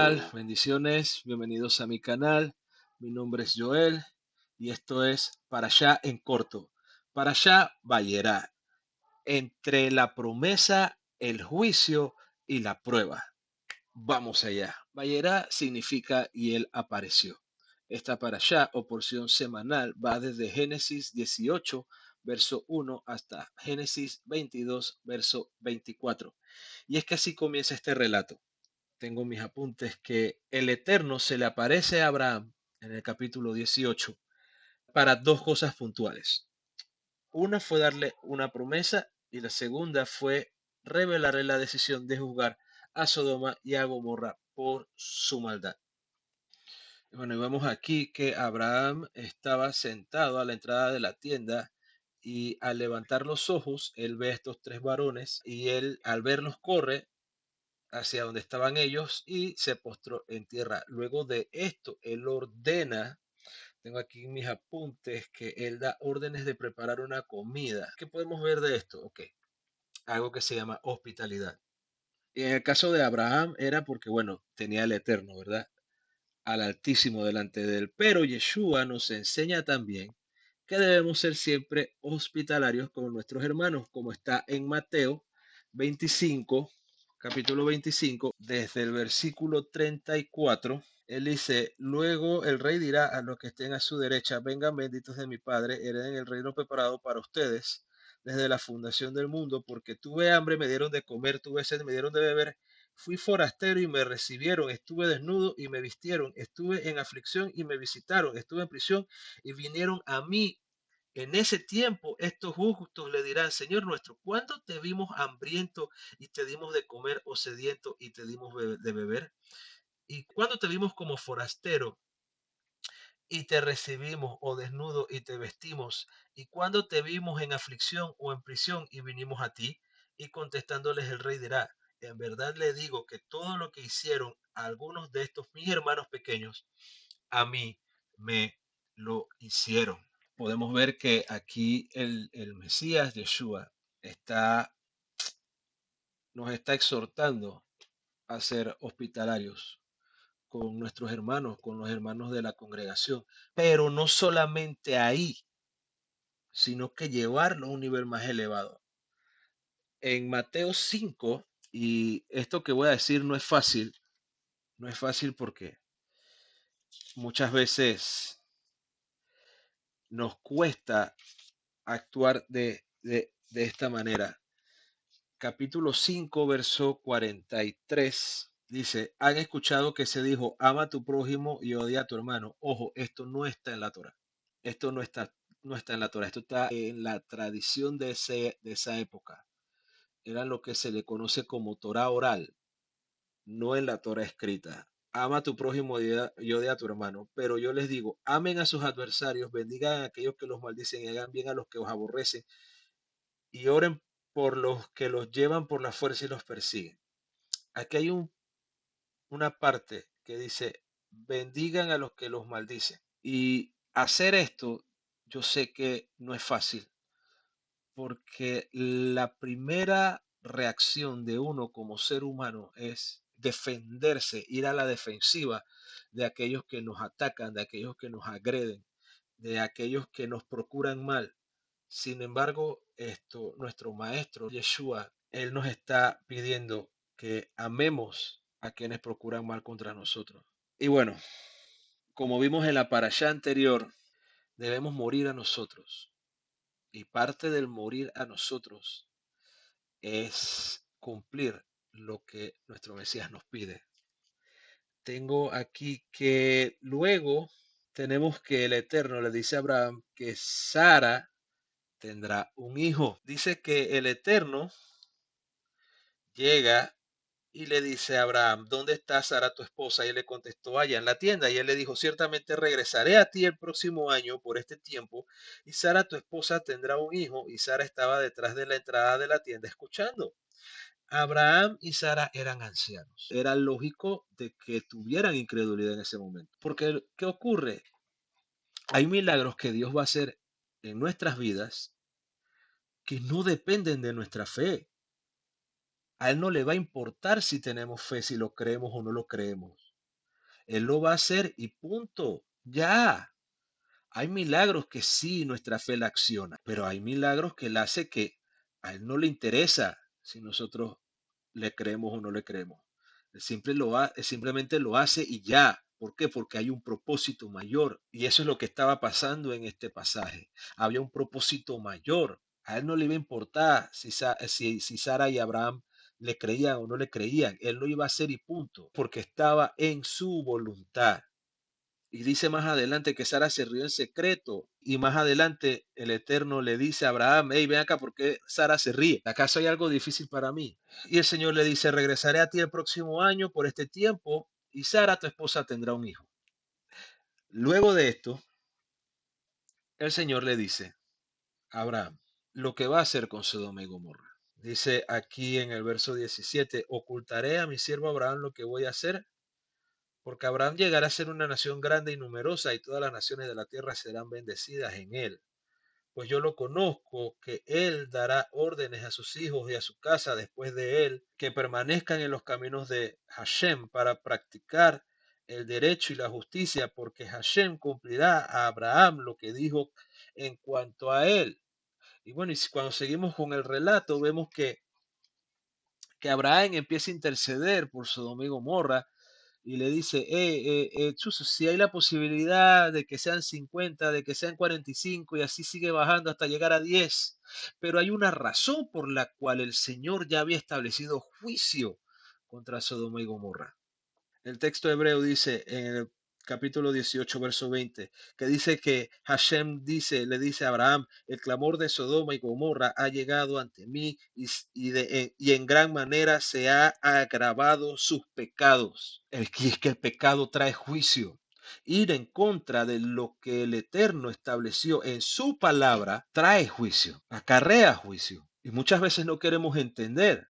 tal? Bendiciones, bienvenidos a mi canal. Mi nombre es Joel y esto es Para allá en corto. Para allá Bayerá, entre la promesa, el juicio y la prueba. Vamos allá. Bayerá significa y él apareció. Esta para allá o porción semanal va desde Génesis 18, verso 1 hasta Génesis 22, verso 24. Y es que así comienza este relato. Tengo mis apuntes que el Eterno se le aparece a Abraham en el capítulo 18 para dos cosas puntuales. Una fue darle una promesa y la segunda fue revelarle la decisión de juzgar a Sodoma y a Gomorra por su maldad. Bueno, y vemos aquí que Abraham estaba sentado a la entrada de la tienda y al levantar los ojos, él ve a estos tres varones y él al verlos corre hacia donde estaban ellos y se postró en tierra. Luego de esto, él ordena, tengo aquí mis apuntes, que él da órdenes de preparar una comida. ¿Qué podemos ver de esto? Ok, algo que se llama hospitalidad. Y en el caso de Abraham era porque, bueno, tenía al Eterno, ¿verdad? Al Altísimo delante de él. Pero Yeshua nos enseña también que debemos ser siempre hospitalarios con nuestros hermanos, como está en Mateo 25, capítulo 25, desde el versículo 34. Él dice, luego el rey dirá a los que estén a su derecha, vengan benditos de mi Padre, hereden el reino preparado para ustedes desde la fundación del mundo, porque tuve hambre, me dieron de comer, tuve sed, me dieron de beber, fui forastero y me recibieron, estuve desnudo y me vistieron, estuve en aflicción y me visitaron, estuve en prisión y vinieron a mí. En ese tiempo estos justos le dirán, Señor nuestro, ¿cuándo te vimos hambriento y te dimos de comer o sediento y te dimos de beber? ¿Y cuándo te vimos como forastero y te recibimos o desnudo y te vestimos? ¿Y cuándo te vimos en aflicción o en prisión y vinimos a ti? Y contestándoles el rey dirá, en verdad le digo que todo lo que hicieron algunos de estos mis hermanos pequeños, a mí me lo hicieron. Podemos ver que aquí el Mesías Yeshua está, nos está exhortando a ser hospitalarios con nuestros hermanos, con los hermanos de la congregación, pero no solamente ahí, sino que llevarlo a un nivel más elevado. En Mateo 5, y esto que voy a decir no es fácil porque muchas veces nos cuesta actuar de esta manera. Capítulo 5, verso 43, dice, han escuchado que se dijo, ama a tu prójimo y odia a tu hermano. Ojo, esto no está en la Torah. Esto no está en la Torah. Esto está en la tradición de esa época. Era lo que se le conoce como Torah oral, no en la Torah escrita. Ama a tu prójimo y odia a tu hermano. Pero yo les digo, amen a sus adversarios, bendigan a aquellos que los maldicen y hagan bien a los que os aborrecen y oren por los que los llevan por la fuerza y los persiguen. Aquí hay una parte que dice, bendigan a los que los maldicen. Y hacer esto, yo sé que no es fácil, porque la primera reacción de uno como ser humano es defenderse, ir a la defensiva de aquellos que nos atacan, de aquellos que nos agreden, de aquellos que nos procuran mal. Sin embargo, nuestro maestro Yeshua, él nos está pidiendo que amemos a quienes procuran mal contra nosotros. Y bueno, como vimos en la parashá anterior, debemos morir a nosotros. Y parte del morir a nosotros es cumplir lo que nuestro Mesías nos pide. Tengo aquí que luego tenemos que el Eterno le dice a Abraham que Sara tendrá un hijo. Dice que el Eterno llega y le dice a Abraham, ¿dónde está Sara tu esposa? Y él le contestó, allá en la tienda. Y él le dijo, ciertamente regresaré a ti el próximo año por este tiempo, y Sara tu esposa tendrá un hijo. Y Sara estaba detrás de la entrada de la tienda escuchando. Abraham y Sara eran ancianos. Era lógico de que tuvieran incredulidad en ese momento. Porque, ¿qué ocurre? Hay milagros que Dios va a hacer en nuestras vidas que no dependen de nuestra fe. A él no le va a importar si tenemos fe, si lo creemos o no lo creemos. Él lo va a hacer y punto. Ya. Hay milagros que sí nuestra fe la acciona, pero hay milagros que él hace que a él no le interesa si nosotros le creemos o no le creemos. Él simplemente lo hace y ya. ¿Por qué? Porque hay un propósito mayor. Y eso es lo que estaba pasando en este pasaje. Había un propósito mayor. A él no le iba a importar si Sara y Abraham le creían o no le creían. Él lo iba a hacer y punto, porque estaba en su voluntad. Y dice más adelante que Sara se rió en secreto. Y más adelante el Eterno le dice a Abraham, hey, ven acá, ¿por qué Sara se ríe? ¿Acaso hay algo difícil para mí? Y el Señor le dice, regresaré a ti el próximo año por este tiempo y Sara, tu esposa, tendrá un hijo. Luego de esto, el Señor le dice a Abraham lo que va a hacer con Sodoma y Gomorra. Dice aquí en el verso 17, ocultaré a mi siervo Abraham lo que voy a hacer, porque Abraham llegará a ser una nación grande y numerosa y todas las naciones de la tierra serán bendecidas en él. Pues yo lo conozco, que él dará órdenes a sus hijos y a su casa después de él, que permanezcan en los caminos de Hashem para practicar el derecho y la justicia, porque Hashem cumplirá a Abraham lo que dijo en cuanto a él. Y bueno, y cuando seguimos con el relato, vemos que Abraham empieza a interceder por Sodoma y Gomorra y le dice, Chuzo, si hay la posibilidad de que sean 50, de que sean 45 y así sigue bajando hasta llegar a 10, pero hay una razón por la cual el Señor ya había establecido juicio contra Sodoma y Gomorra. El texto hebreo dice en el capítulo 18, verso 20, que dice que Hashem le dice a Abraham, el clamor de Sodoma y Gomorra ha llegado ante mí y en gran manera se ha agravado sus pecados. Es que el pecado trae juicio. Ir en contra de lo que el Eterno estableció en su palabra trae juicio, acarrea juicio. Y muchas veces no queremos entender.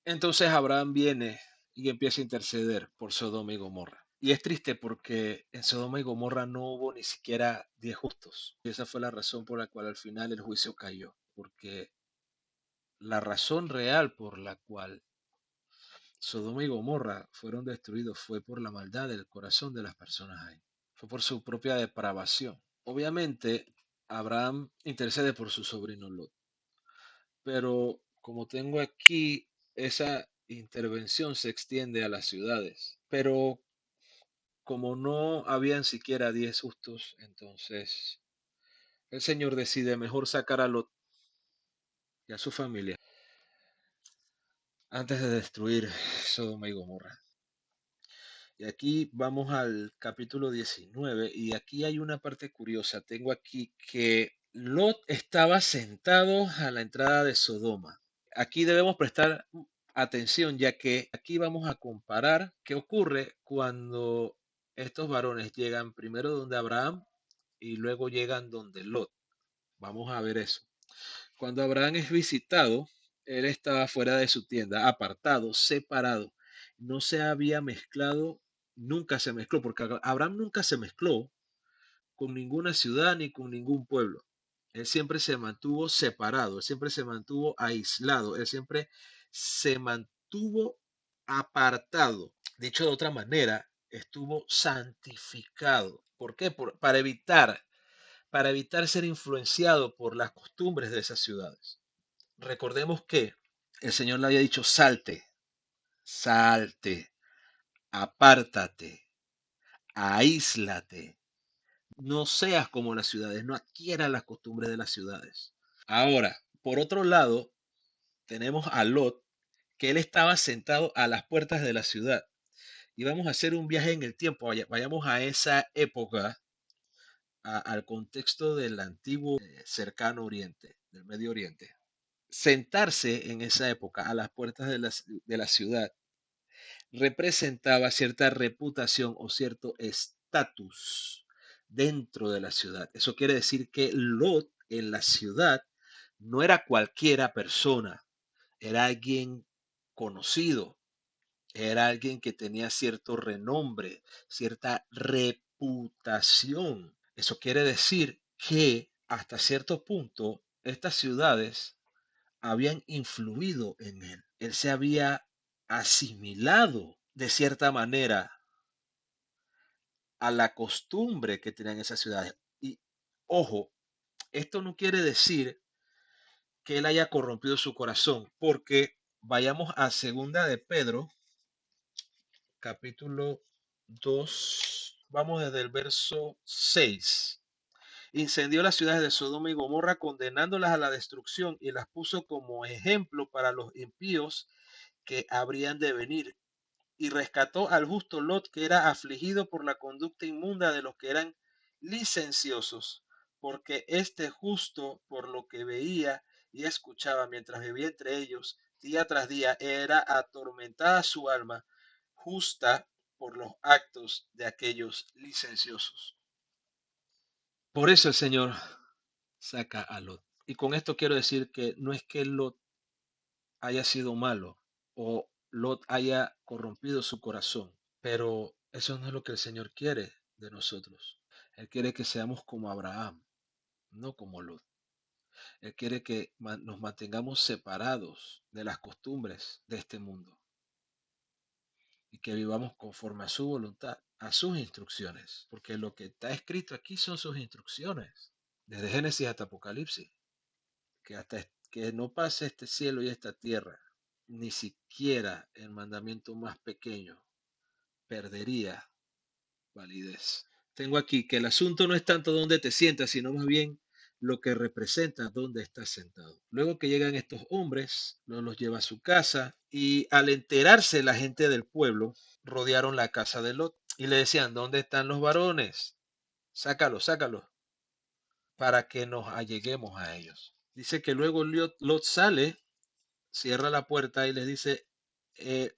Entonces Abraham viene y empieza a interceder por Sodoma y Gomorra. Y es triste porque en Sodoma y Gomorra no hubo ni siquiera 10 justos. Y esa fue la razón por la cual al final el juicio cayó. Porque la razón real por la cual Sodoma y Gomorra fueron destruidos fue por la maldad del corazón de las personas ahí. Fue por su propia depravación. Obviamente, Abraham intercede por su sobrino Lot. Pero como tengo aquí, esa intervención se extiende a las ciudades. Pero como no habían siquiera 10 justos, entonces el Señor decide mejor sacar a Lot y a su familia antes de destruir Sodoma y Gomorra. Y aquí vamos al capítulo 19 y aquí hay una parte curiosa. Tengo aquí que Lot estaba sentado a la entrada de Sodoma. Aquí debemos prestar atención, ya que aquí vamos a comparar qué ocurre cuando estos varones llegan primero donde Abraham y luego llegan donde Lot. Vamos a ver eso. Cuando Abraham es visitado, él estaba fuera de su tienda, apartado, separado. No se había mezclado, nunca se mezcló, porque Abraham nunca se mezcló con ninguna ciudad ni con ningún pueblo. Él siempre se mantuvo separado, él siempre se mantuvo aislado, él siempre se mantuvo apartado. Dicho de otra manera, estuvo santificado. ¿Por qué? Para evitar ser influenciado por las costumbres de esas ciudades. Recordemos que el Señor le había dicho, salte, salte, apártate, aíslate, no seas como las ciudades, no adquieras las costumbres de las ciudades. Ahora, por otro lado, tenemos a Lot, que él estaba sentado a las puertas de la ciudad. Y vamos a hacer un viaje en el tiempo, vayamos a esa época, al contexto del antiguo cercano oriente, del Medio Oriente. Sentarse en esa época a las puertas de la ciudad representaba cierta reputación o cierto estatus dentro de la ciudad. Eso quiere decir que Lot en la ciudad no era cualquiera persona, era alguien conocido, era alguien que tenía cierto renombre, cierta reputación. Eso quiere decir que hasta cierto punto estas ciudades habían influido en él. Él se había asimilado de cierta manera a la costumbre que tenían esas ciudades. Y ojo, esto no quiere decir que él haya corrompido su corazón, porque vayamos a segunda de Pedro, capítulo 2, vamos desde el verso 6. Incendió las ciudades de Sodoma y Gomorra, condenándolas a la destrucción, y las puso como ejemplo para los impíos que habrían de venir. Y rescató al justo Lot, que era afligido por la conducta inmunda de los que eran licenciosos, porque este justo, por lo que veía y escuchaba mientras vivía entre ellos, día tras día, era atormentada su alma justa por los actos de aquellos licenciosos. Por eso el Señor saca a Lot. Y con esto quiero decir que no es que Lot haya sido malo o Lot haya corrompido su corazón, pero eso no es lo que el Señor quiere de nosotros. Él quiere que seamos como Abraham, no como Lot. Él quiere que nos mantengamos separados de las costumbres de este mundo y que vivamos conforme a su voluntad, a sus instrucciones, porque lo que está escrito aquí son sus instrucciones, desde Génesis hasta Apocalipsis, que hasta que no pase este cielo y esta tierra, ni siquiera el mandamiento más pequeño perdería validez. Tengo aquí que el asunto no es tanto dónde te sientas, sino más bien lo que representa dónde estás sentado. Luego que llegan estos hombres, los lleva a su casa y al enterarse la gente del pueblo, rodearon la casa de Lot y le decían, ¿dónde están los varones? Sácalos, sácalos, para que nos alleguemos a ellos. Dice que luego Lot sale, cierra la puerta y les dice,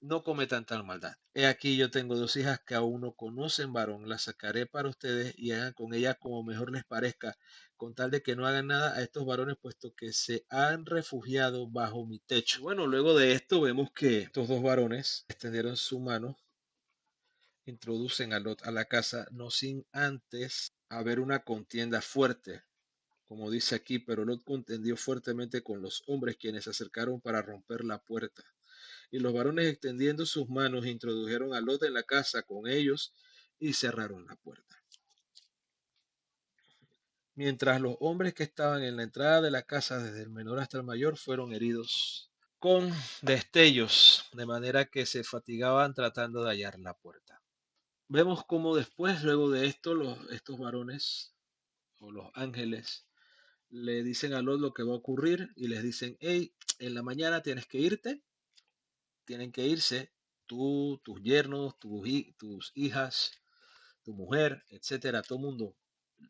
no cometan tal maldad. He aquí yo tengo dos hijas que aún no conocen varón, las sacaré para ustedes y hagan con ellas como mejor les parezca, con tal de que no hagan nada a estos varones, puesto que se han refugiado bajo mi techo. Bueno, luego de esto vemos que estos dos varones extendieron su mano, introducen a Lot a la casa, no sin antes haber una contienda fuerte, como dice aquí, pero Lot contendió fuertemente con los hombres quienes se acercaron para romper la puerta. Y los varones extendiendo sus manos introdujeron a Lot en la casa con ellos y cerraron la puerta. Mientras los hombres que estaban en la entrada de la casa, desde el menor hasta el mayor, fueron heridos con destellos, de manera que se fatigaban tratando de hallar la puerta. Vemos cómo después, luego de esto, estos varones o los ángeles le dicen a Lot lo que va a ocurrir y les dicen, hey, en la mañana tienes que irte, tienen que irse tú, tus yernos, tus hijas, tu mujer, etcétera, todo el mundo.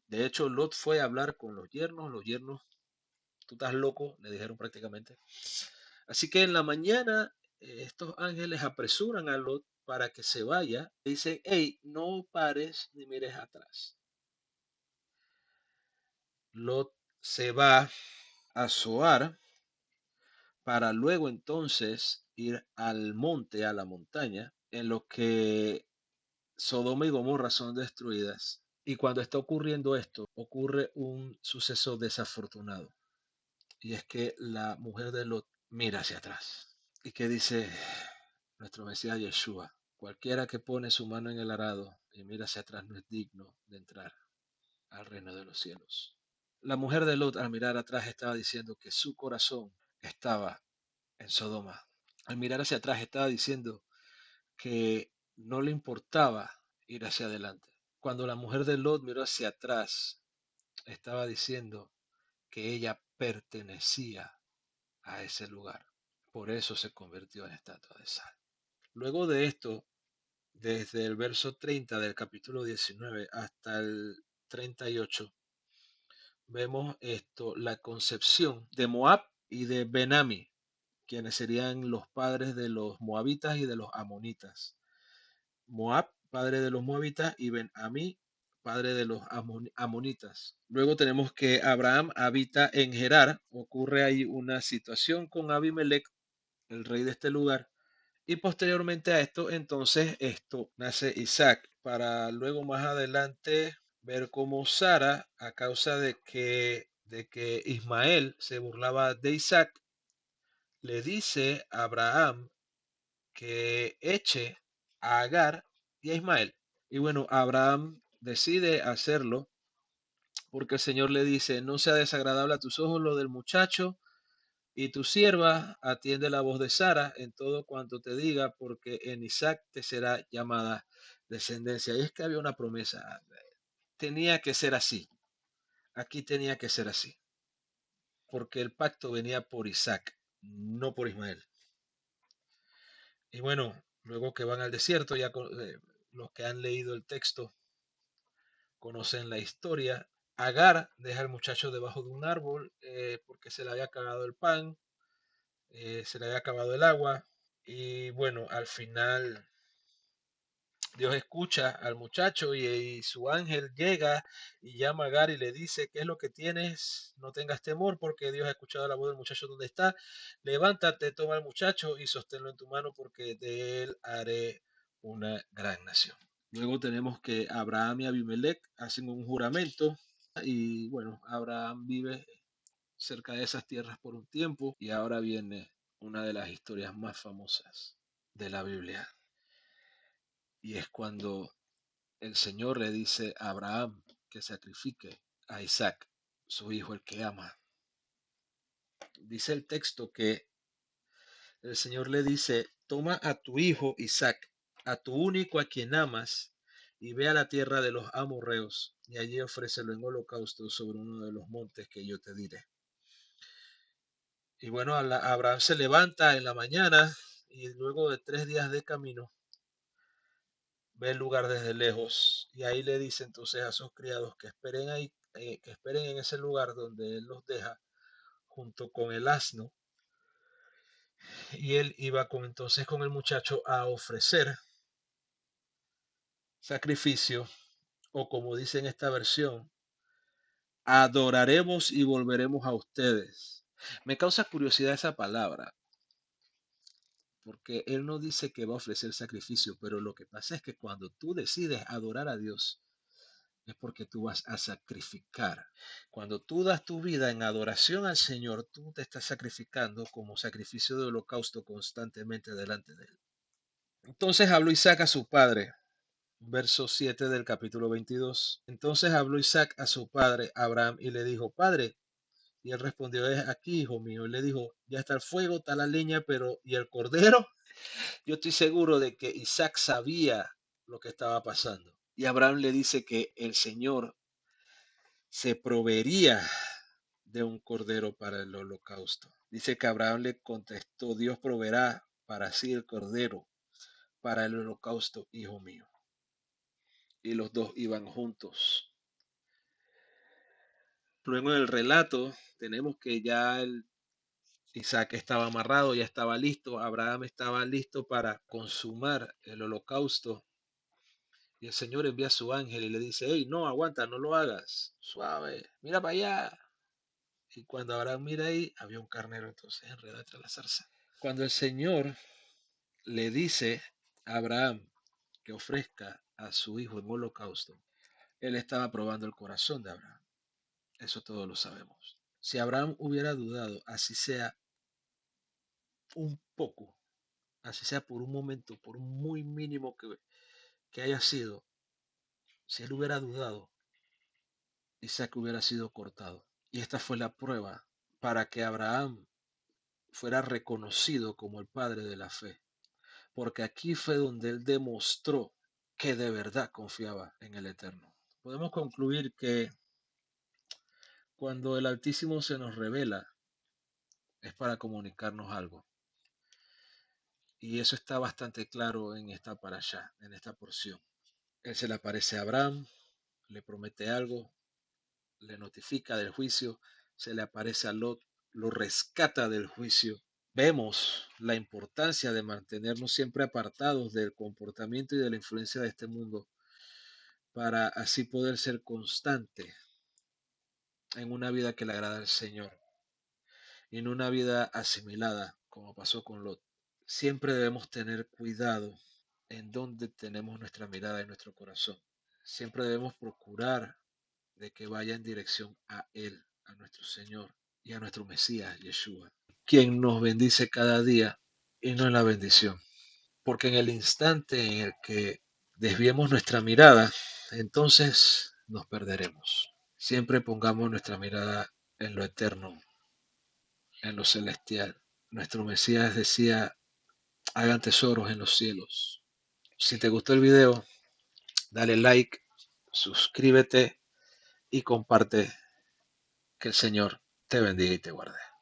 De hecho, Lot fue a hablar con los yernos, tú estás loco, le dijeron prácticamente. Así que en la mañana estos ángeles apresuran a Lot para que se vaya. Le dicen, hey, no pares ni mires atrás. Lot se va a Zoar para luego entonces ir al monte, a la montaña, en lo que Sodoma y Gomorra son destruidas. Y cuando está ocurriendo esto, ocurre un suceso desafortunado. Y es que la mujer de Lot mira hacia atrás. ¿Y qué dice nuestro Mesías Yeshua? Cualquiera que pone su mano en el arado y mira hacia atrás no es digno de entrar al reino de los cielos. La mujer de Lot al mirar atrás estaba diciendo que su corazón estaba en Sodoma. Al mirar hacia atrás estaba diciendo que no le importaba ir hacia adelante. Cuando la mujer de Lot miró hacia atrás, estaba diciendo que ella pertenecía a ese lugar. Por eso se convirtió en estatua de sal. Luego de esto, desde el verso 30 del capítulo 19 hasta el 38, vemos esto, la concepción de Moab y de Benami, quienes serían los padres de los moabitas y de los amonitas. Moab, padre de los moabitas, y Ben-Amí, padre de los amonitas. Luego tenemos que Abraham habita en Gerar. Ocurre ahí una situación con Abimelech, el rey de este lugar. Y posteriormente a esto, entonces, nace Isaac, para luego más adelante ver cómo Sara, a causa de que Ismael se burlaba de Isaac, le dice a Abraham que eche a Agar y a Ismael. Y bueno, Abraham decide hacerlo porque el Señor le dice, no sea desagradable a tus ojos lo del muchacho, y tu sierva atiende la voz de Sara en todo cuanto te diga, porque en Isaac te será llamada descendencia. Y es que había una promesa, tenía que ser así, aquí tenía que ser así, porque el pacto venía por Isaac, no por Ismael. Y bueno, luego que van al desierto, ya los que han leído el texto conocen la historia. Agar deja al muchacho debajo de un árbol porque se le había acabado el pan, se le había acabado el agua. Y bueno, al final Dios escucha al muchacho y su ángel llega y llama a Agar y le dice, ¿qué es lo que tienes? No tengas temor porque Dios ha escuchado la voz del muchacho donde está. Levántate, toma al muchacho y sosténlo en tu mano porque de él haré una gran nación. Luego tenemos que Abraham y Abimelech hacen un juramento y bueno, Abraham vive cerca de esas tierras por un tiempo y ahora viene una de las historias más famosas de la Biblia y es cuando el Señor le dice a Abraham que sacrifique a Isaac, su hijo, el que ama. Dice el texto que el Señor le dice, toma a tu hijo Isaac, a tu único a quien amas, y ve a la tierra de los amorreos, y allí ofrécelo en holocausto sobre uno de los montes que yo te diré. Y bueno, Abraham se levanta en la mañana y luego de 3 días de camino ve el lugar desde lejos y ahí le dice entonces a sus criados que esperen ahí, que esperen en ese lugar donde él los deja junto con el asno y él iba entonces con el muchacho a ofrecer sacrificio o como dice en esta versión, adoraremos y volveremos a ustedes. Me causa curiosidad esa palabra porque él no dice que va a ofrecer sacrificio, pero lo que pasa es que cuando tú decides adorar a Dios, es porque tú vas a sacrificar. Cuando tú das tu vida en adoración al Señor, tú te estás sacrificando como sacrificio de holocausto constantemente delante de Él. Entonces habló Isaac a su padre, verso 7 del capítulo 22. Entonces habló Isaac a su padre Abraham y le dijo, Padre, y él respondió, es aquí, hijo mío. Y le dijo, ya está el fuego, está la leña, pero ¿y el cordero? Yo estoy seguro de que Isaac sabía lo que estaba pasando. Y Abraham le dice que el Señor se proveería de un cordero para el holocausto. Dice que Abraham le contestó, Dios proveerá para sí el cordero para el holocausto, hijo mío. Y los dos iban juntos. Luego en el relato tenemos que ya Isaac estaba amarrado, ya estaba listo, Abraham estaba listo para consumar el holocausto. Y el Señor envía a su ángel y le dice, hey, no, aguanta, no lo hagas, suave, mira para allá. Y cuando Abraham mira ahí, había un carnero entonces enredado entre la zarza. Cuando el Señor le dice a Abraham que ofrezca a su hijo en holocausto, él estaba probando el corazón de Abraham. Eso todos lo sabemos. Si Abraham hubiera dudado, así sea un poco, así sea por un momento, por un muy mínimo que haya sido, si él hubiera dudado, Isaac hubiera sido cortado. Y esta fue la prueba para que Abraham fuera reconocido como el padre de la fe. Porque aquí fue donde él demostró que de verdad confiaba en el Eterno. Podemos concluir que cuando el Altísimo se nos revela es para comunicarnos algo. Y eso está bastante claro en esta parashá, en esta porción. Él se le aparece a Abraham, le promete algo, le notifica del juicio, se le aparece a Lot, lo rescata del juicio. Vemos la importancia de mantenernos siempre apartados del comportamiento y de la influencia de este mundo para así poder ser constante en una vida que le agrada al Señor y en una vida asimilada, como pasó con Lot. Siempre debemos tener cuidado en donde tenemos nuestra mirada y nuestro corazón. Siempre debemos procurar de que vaya en dirección a Él, a nuestro Señor y a nuestro Mesías, Yeshua, quien nos bendice cada día y no en la bendición. porque en el instante en el que desviemos nuestra mirada, entonces nos perderemos. Siempre pongamos nuestra mirada en lo eterno, en lo celestial. Nuestro Mesías decía, hagan tesoros en los cielos. Si te gustó el video, dale like, suscríbete y comparte. Que el Señor te bendiga y te guarde.